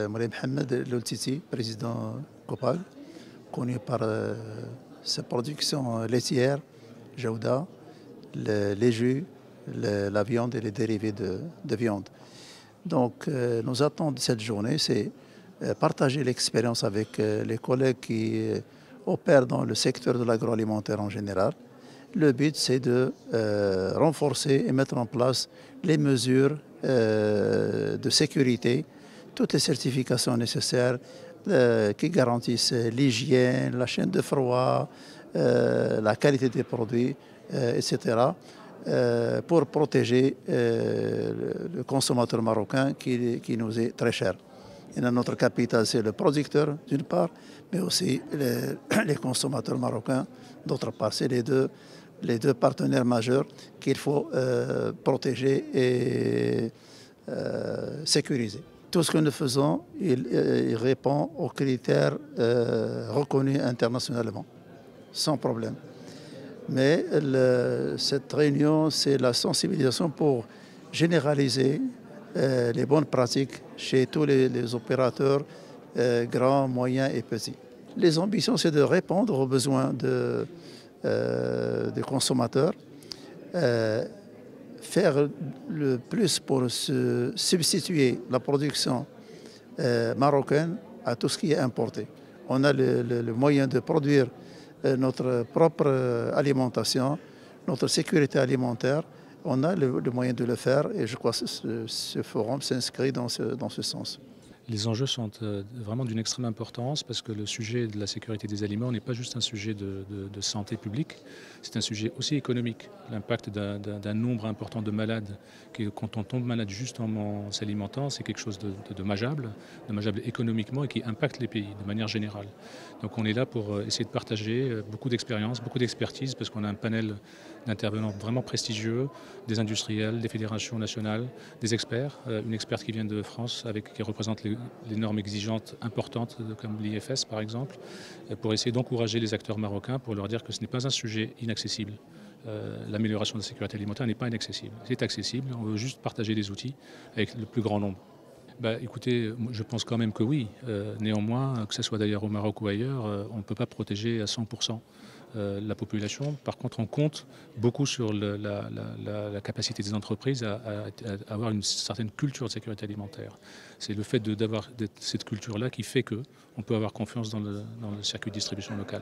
Moulay Mohamed Loltiti, président Copag, connu par sa production laitière, Jaouda, les jus, la viande et les dérivés de viande. Donc, nos attentes de cette journée, c'est partager l'expérience avec les collègues qui opèrent dans le secteur de l'agroalimentaire en général. Le but, c'est de renforcer et mettre en place les mesures de sécurité, toutes les certifications nécessaires qui garantissent l'hygiène, la chaîne de froid, la qualité des produits, etc., pour protéger le consommateur marocain qui nous est très cher. Et dans notre capital, c'est le producteur d'une part, mais aussi les consommateurs marocains d'autre part. C'est les deux partenaires majeurs qu'il faut protéger et sécuriser. Tout ce que nous faisons, il répond aux critères reconnus internationalement, sans problème. Mais cette réunion, c'est la sensibilisation pour généraliser les bonnes pratiques chez tous les opérateurs grands, moyens et petits. Les ambitions, c'est de répondre aux besoins des consommateurs, faire le plus pour se substituer la production marocaine à tout ce qui est importé. On a le moyen de produire notre propre alimentation, notre sécurité alimentaire. On a le moyen de le faire et je crois que ce forum s'inscrit dans ce sens. Les enjeux sont vraiment d'une extrême importance parce que le sujet de la sécurité des aliments n'est pas juste un sujet de santé publique, c'est un sujet aussi économique. L'impact d'un nombre important de malades, quand on tombe malade juste en s'alimentant, c'est quelque chose de dommageable économiquement et qui impacte les pays de manière générale. Donc on est là pour essayer de partager beaucoup d'expérience, beaucoup d'expertise parce qu'on a un panel d'intervenants vraiment prestigieux, des industriels, des fédérations nationales, des experts, une experte qui vient de France qui représente les normes exigeantes importantes comme l'IFS par exemple, pour essayer d'encourager les acteurs marocains pour leur dire que ce n'est pas un sujet inaccessible. L'amélioration de la sécurité alimentaire n'est pas inaccessible, c'est accessible, on veut juste partager les outils avec le plus grand nombre. Écoutez, je pense quand même que oui. Néanmoins, que ce soit d'ailleurs au Maroc ou ailleurs, on ne peut pas protéger à 100% la population. Par contre, on compte beaucoup sur la capacité des entreprises à avoir une certaine culture de sécurité alimentaire. C'est le fait d'avoir cette culture-là qui fait qu'on peut avoir confiance dans le circuit de distribution local.